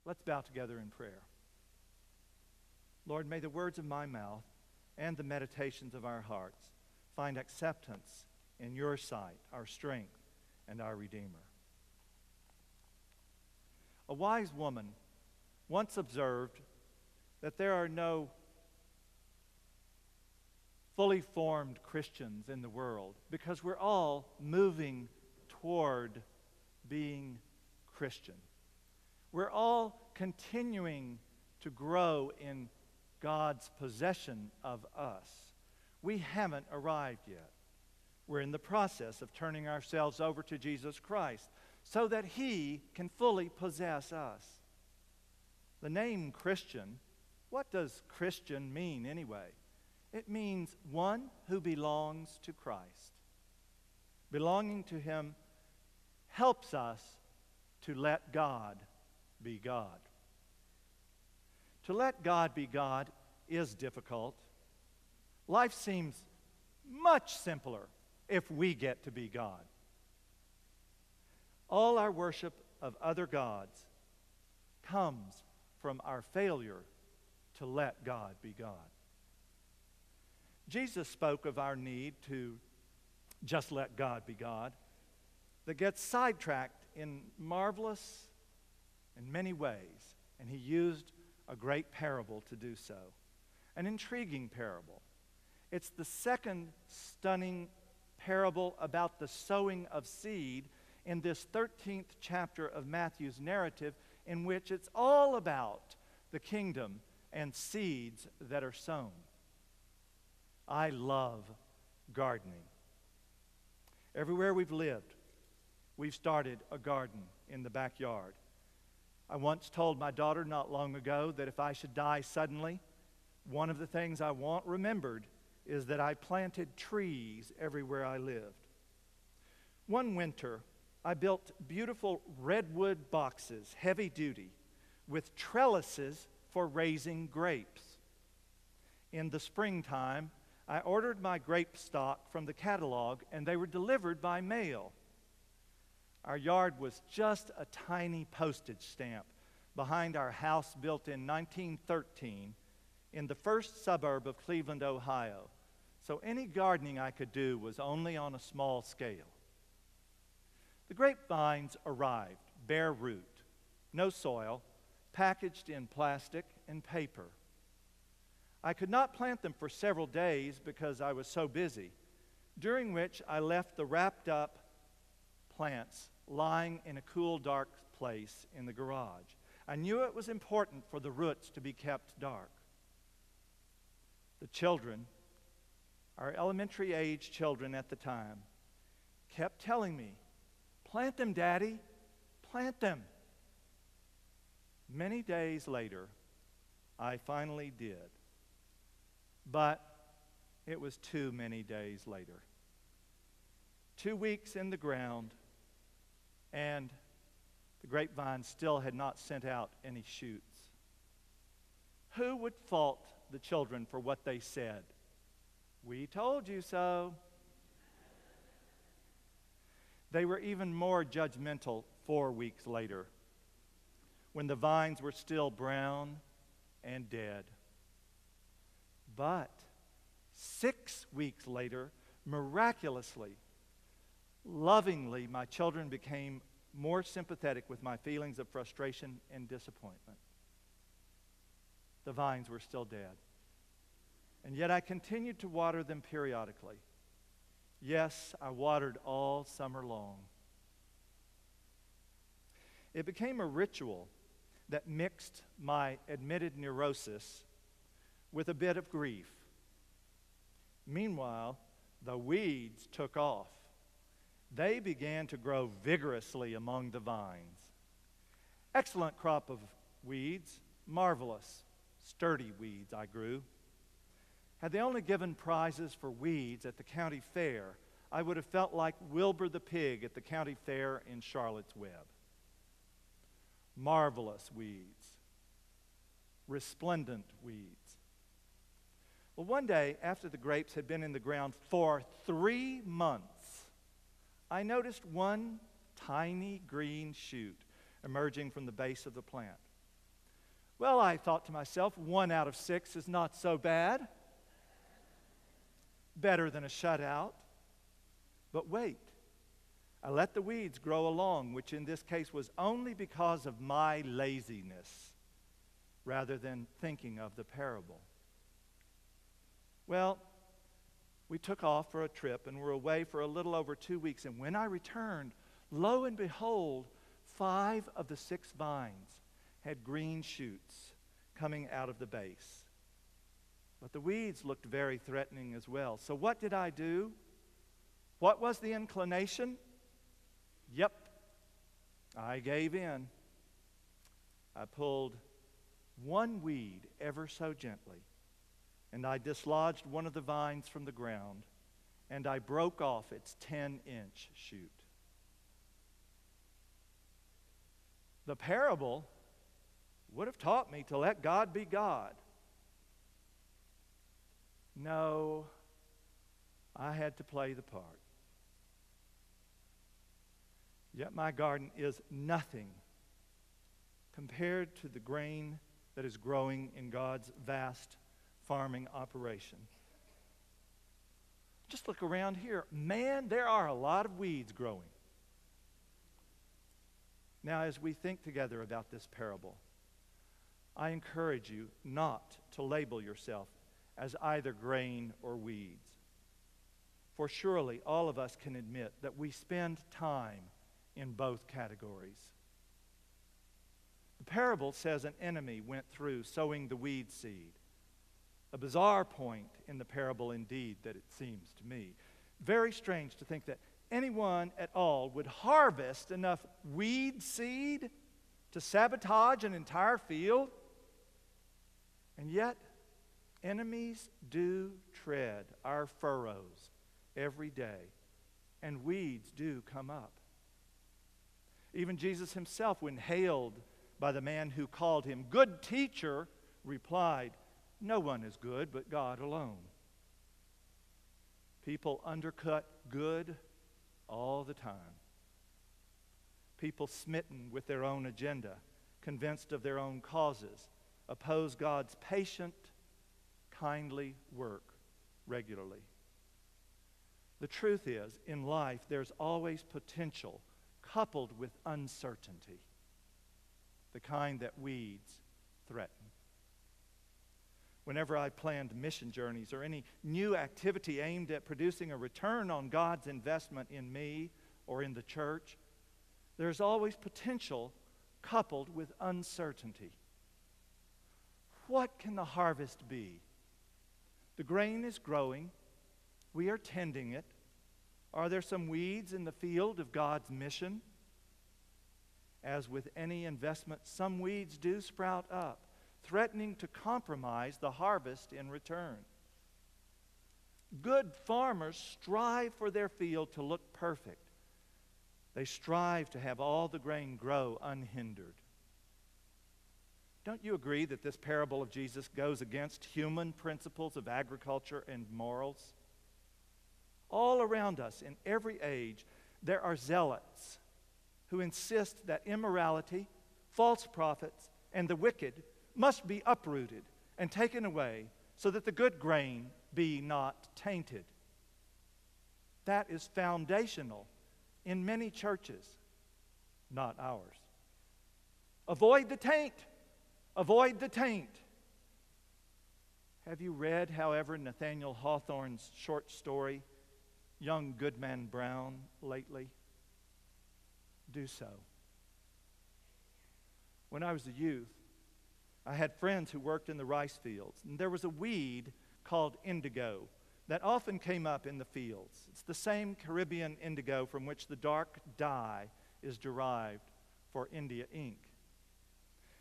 Let's bow together in prayer. Lord, may the words of my mouth and the meditations of our hearts find acceptance in your sight, our strength and our Redeemer. A wise woman once observed that there are no fully formed Christians in the world because we're all moving toward being Christian. We're all continuing to grow in God's possession of us. We haven't arrived yet. We're in the process of turning ourselves over to Jesus Christ so that He can fully possess us. The name Christian, what does Christian mean anyway? It means one who belongs to Christ. Belonging to Him helps us to let God be God. To let God be God is difficult. Life seems much simpler if we get to be God. All our worship of other gods comes from our failure to let God be God. Jesus spoke of our need to just let God be God that gets sidetracked in marvelous in many ways, and He used a great parable to do so, an intriguing parable. It's the second stunning parable about the sowing of seed in this 13th chapter of Matthew's narrative, in which it's all about the kingdom and seeds that are sown. I love gardening. Everywhere we've lived, we've started a garden in the backyard. I once told my daughter not long ago that if I should die suddenly, one of the things I want remembered is that I planted trees everywhere I lived. One winter, I built beautiful redwood boxes, heavy duty, with trellises for raising grapes. In the springtime, I ordered my grape stock from the catalog, and they were delivered by mail. Our yard was just a tiny postage stamp behind our house built in 1913 in the first suburb of Cleveland, Ohio. So any gardening I could do was only on a small scale. The grapevines arrived, bare root, no soil, packaged in plastic and paper. I could not plant them for several days because I was so busy, during which I left the wrapped up plants lying in a cool, dark place in the garage. I knew it was important for the roots to be kept dark. The children, our elementary age children at the time, kept telling me, "Plant them, Daddy, plant them." Many days later, I finally did. But it was too many days later. 2 weeks in the ground, and the grapevine still had not sent out any shoots. Who would fault the children for what they said? "We told you so." They were even more judgmental 4 weeks later, when the vines were still brown and dead. But 6 weeks later, miraculously, lovingly, my children became more sympathetic with my feelings of frustration and disappointment. The vines were still dead. And yet I continued to water them periodically. Yes, I watered all summer long. It became a ritual that mixed my admitted neurosis with a bit of grief. Meanwhile, the weeds took off. They began to grow vigorously among the vines. Excellent crop of weeds, marvelous, sturdy weeds I grew. Had they only given prizes for weeds at the county fair, I would have felt like Wilbur the pig at the county fair in Charlotte's Web. Marvelous weeds, resplendent weeds. Well, one day, after the grapes had been in the ground for 3 months, I noticed one tiny green shoot emerging from the base of the plant. Well, I thought to myself, 1 out of 6 is not so bad. Better than a shutout. But wait, I let the weeds grow along, which in this case was only because of my laziness, rather than thinking of the parable. Well, we took off for a trip and were away for a little over 2 weeks. And when I returned, lo and behold, 5 of the 6 vines had green shoots coming out of the base. But the weeds looked very threatening as well. So what did I do? What was the inclination? Yep, I gave in. I pulled one weed ever so gently, and I dislodged one of the vines from the ground, and I broke off its 10-inch shoot. The parable would have taught me to let God be God. No, I had to play the part. Yet my garden is nothing compared to the grain that is growing in God's vast farming operation. Just look around here. Man, there are a lot of weeds growing. Now, as we think together about this parable, I encourage you not to label yourself as either grain or weeds. For surely all of us can admit that we spend time in both categories. The parable says an enemy went through sowing the weed seed. A bizarre point in the parable indeed, that it seems to me. Very strange to think that anyone at all would harvest enough weed seed to sabotage an entire field. And yet, enemies do tread our furrows every day, and weeds do come up. Even Jesus himself, when hailed by the man who called him good teacher, replied, "No one is good but God alone." People undercut good all the time. People smitten with their own agenda, convinced of their own causes, oppose God's patient, kindly work regularly. The truth is, in life, there's always potential coupled with uncertainty, the kind that weeds threaten. Whenever I planned mission journeys or any new activity aimed at producing a return on God's investment in me or in the church, there's always potential coupled with uncertainty. What can the harvest be? The grain is growing. We are tending it. Are there some weeds in the field of God's mission? As with any investment, some weeds do sprout up, threatening to compromise the harvest in return. Good farmers strive for their field to look perfect. They strive to have all the grain grow unhindered. Don't you agree that this parable of Jesus goes against human principles of agriculture and morals? All around us, in every age, there are zealots who insist that immorality, false prophets, and the wicked must be uprooted and taken away so that the good grain be not tainted. That is foundational in many churches, not ours. Avoid the taint. Avoid the taint. Have you read, however, Nathaniel Hawthorne's short story, Young Goodman Brown, lately? Do so. When I was a youth, I had friends who worked in the rice fields, and there was a weed called indigo that often came up in the fields. It's the same Caribbean indigo from which the dark dye is derived for India ink.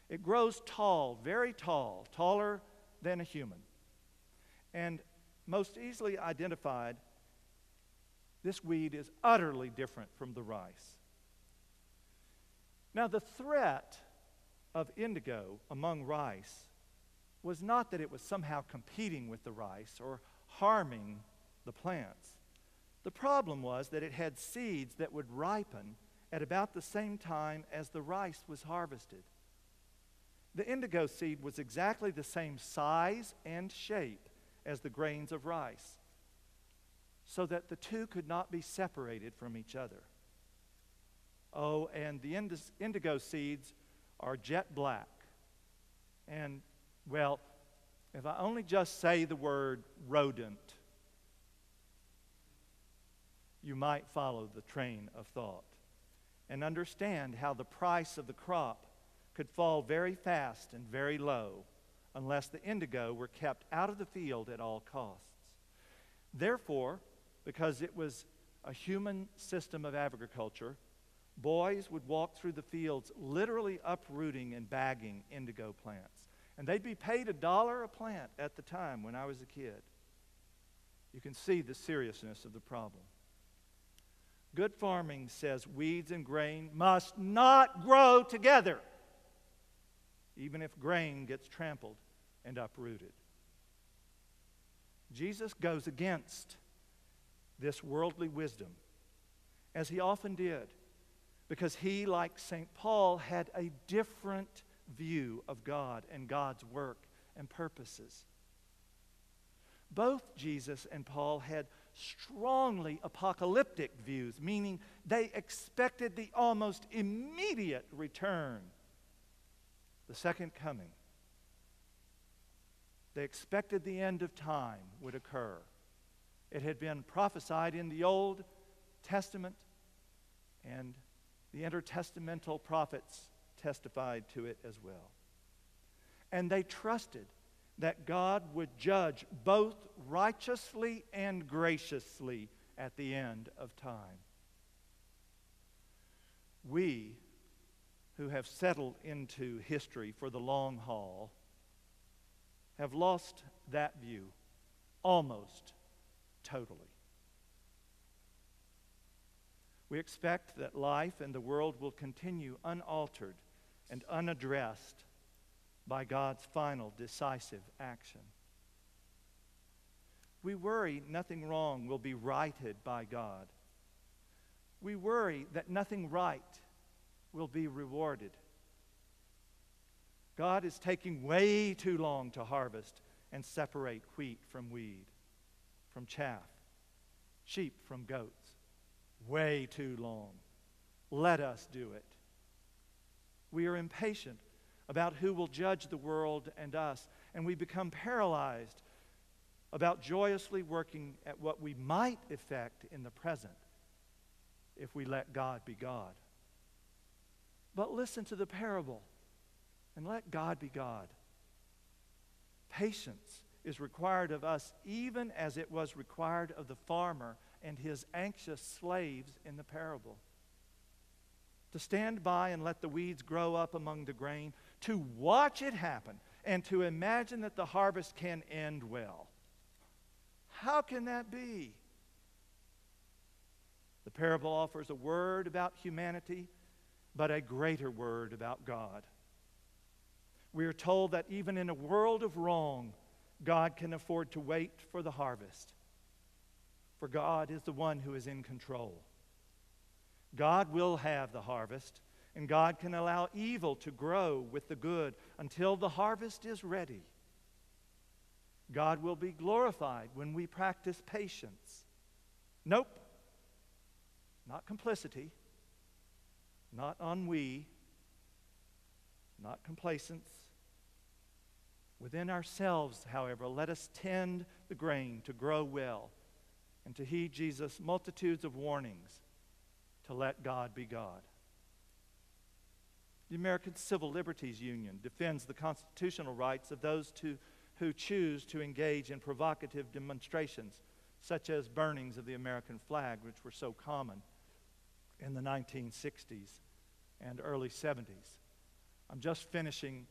It grows tall, very tall, taller than a human. And most easily identified, this weed is utterly different from the rice. Now, the threat of indigo among rice was not that it was somehow competing with the rice or harming the plants. The problem was that it had seeds that would ripen at about the same time as the rice was harvested. The indigo seed was exactly the same size and shape as the grains of rice, so that the two could not be separated from each other. Oh, and the indigo seeds are jet black. And, well, if I only just say the word rodent, you might follow the train of thought and understand how the price of the crop could fall very fast and very low unless the indigo were kept out of the field at all costs. Therefore, because it was a human system of agriculture, boys would walk through the fields literally uprooting and bagging indigo plants. And they'd be paid $1 a plant at the time when I was a kid. You can see the seriousness of the problem. Good farming says weeds and grain must not grow together, even if grain gets trampled and uprooted. Jesus goes against this worldly wisdom, as he often did, because he, like St. Paul, had a different view of God and God's work and purposes. Both Jesus and Paul had strongly apocalyptic views, meaning they expected the almost immediate return, the second coming. They expected the end of time would occur. It had been prophesied in the Old Testament, and the intertestamental prophets testified to it as well. And they trusted that God would judge both righteously and graciously at the end of time. We, who have settled into history for the long haul, have lost that view almost totally. We expect that life and the world will continue unaltered and unaddressed by God's final decisive action. We worry nothing wrong will be righted by God. We worry that nothing right will be rewarded. God is taking way too long to harvest and separate wheat from weed, from chaff, sheep from goats. Way too long. Let us do it. We are impatient about who will judge the world and us, and we become paralyzed about joyously working at what we might effect in the present if we let God be God. But listen to the parable and let God be God. Patience is required of us even as it was required of the farmer and his anxious slaves in the parable. To stand by and let the weeds grow up among the grain, to watch it happen, and to imagine that the harvest can end well. How can that be? The parable offers a word about humanity, but a greater word about God. We are told that even in a world of wrong, God can afford to wait for the harvest. For God is the one who is in control. God will have the harvest, and God can allow evil to grow with the good until the harvest is ready. God will be glorified when we practice patience. Nope, not complicity, not ennui, not complacence. Within ourselves, however, let us tend the grain to grow well and to heed Jesus' multitudes of warnings to let God be God. The American Civil Liberties Union defends the constitutional rights of those who choose to engage in provocative demonstrations, such as burnings of the American flag, which were so common in the 1960s and early 70s. I'm just finishing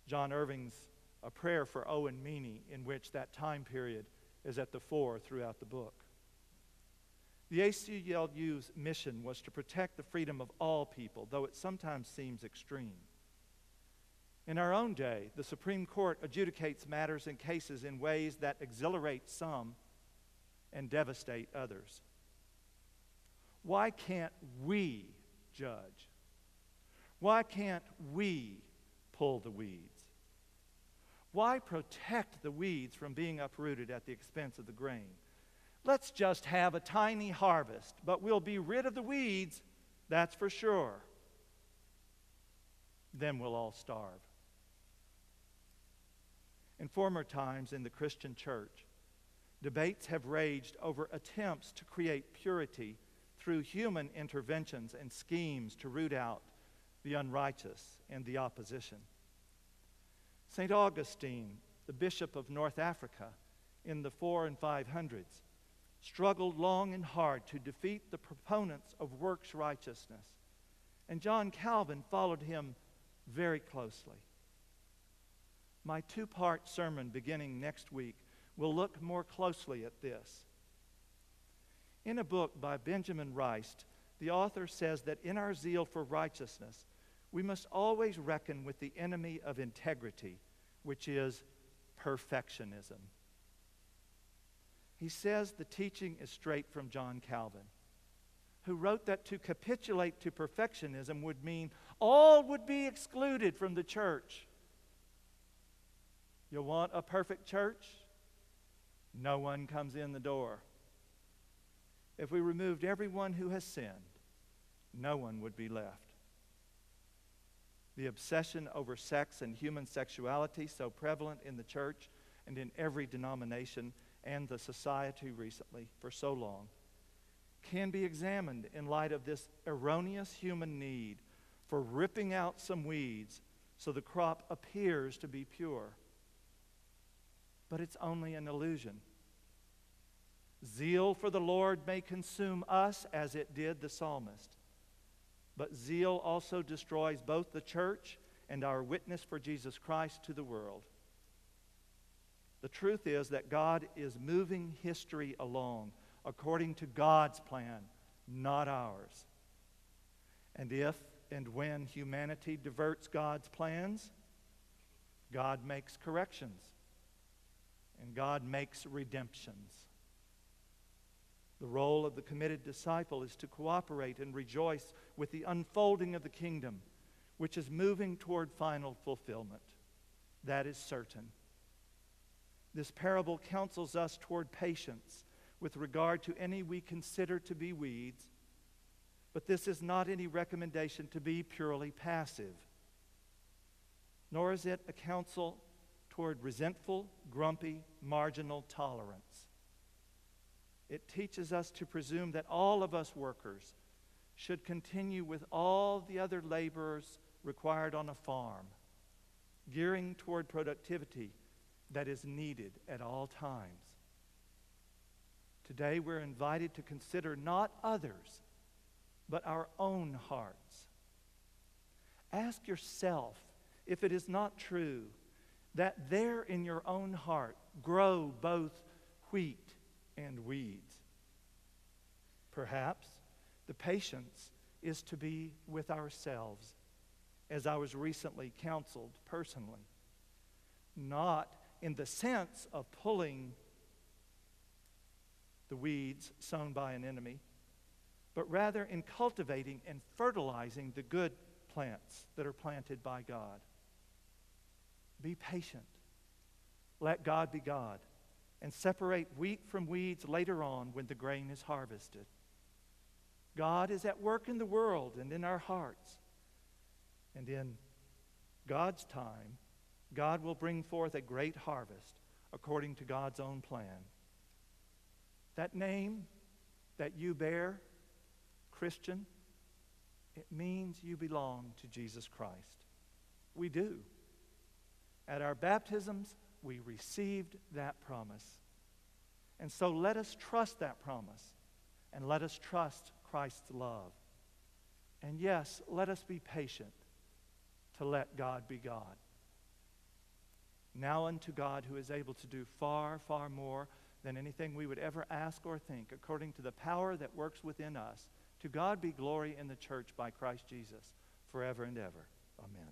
John Irving's A Prayer for Owen Meany, in which that time period is at the fore throughout the book. The ACLU's mission was to protect the freedom of all people, though it sometimes seems extreme. In our own day, the Supreme Court adjudicates matters and cases in ways that exhilarate some and devastate others. Why can't we judge? Why can't we pull the weeds? Why protect the weeds from being uprooted at the expense of the grain? Let's just have a tiny harvest, but we'll be rid of the weeds, that's for sure. Then we'll all starve. In former times in the Christian church, debates have raged over attempts to create purity through human interventions and schemes to root out the unrighteous and the opposition. St. Augustine, the Bishop of North Africa in the 400s and 500s, struggled long and hard to defeat the proponents of works righteousness, and John Calvin followed him very closely. My two-part sermon beginning next week will look more closely at this. In a book by Benjamin Rice, the author says that in our zeal for righteousness, we must always reckon with the enemy of integrity, which is perfectionism. He says the teaching is straight from John Calvin, who wrote that to capitulate to perfectionism would mean all would be excluded from the church. You want a perfect church? No one comes in the door. If we removed everyone who has sinned, no one would be left. The obsession over sex and human sexuality, so prevalent in the church and in every denomination and the society recently for so long, can be examined in light of this erroneous human need for ripping out some weeds so the crop appears to be pure. But it's only an illusion. Zeal for the Lord may consume us as it did the psalmist. But zeal also destroys both the church and our witness for Jesus Christ to the world. The truth is that God is moving history along according to God's plan, not ours. And if and when humanity diverts God's plans, God makes corrections and God makes redemptions. The role of the committed disciple is to cooperate and rejoice with the unfolding of the kingdom, which is moving toward final fulfillment. That is certain. This parable counsels us toward patience with regard to any we consider to be weeds, but this is not any recommendation to be purely passive, nor is it a counsel toward resentful, grumpy, marginal tolerance. It teaches us to presume that all of us workers should continue with all the other laborers required on a farm, gearing toward productivity that is needed at all times. Today we're invited to consider not others, but our own hearts. Ask yourself if it is not true that there in your own heart grow both wheat and weeds. Perhaps the patience is to be with ourselves, as I was recently counseled personally, not in the sense of pulling the weeds sown by an enemy, but rather in cultivating and fertilizing the good plants that are planted by God. Be patient. Let God be God, and separate wheat from weeds later on when the grain is harvested. God is at work in the world and in our hearts. And in God's time, God will bring forth a great harvest according to God's own plan. That name that you bear, Christian, it means you belong to Jesus Christ. We do. At our baptisms, we received that promise. And so let us trust that promise, and let us trust Christ's love. And yes, let us be patient to let God be God. Now unto God, who is able to do far, far more than anything we would ever ask or think, according to the power that works within us. To God be glory in the church by Christ Jesus, forever and ever. Amen.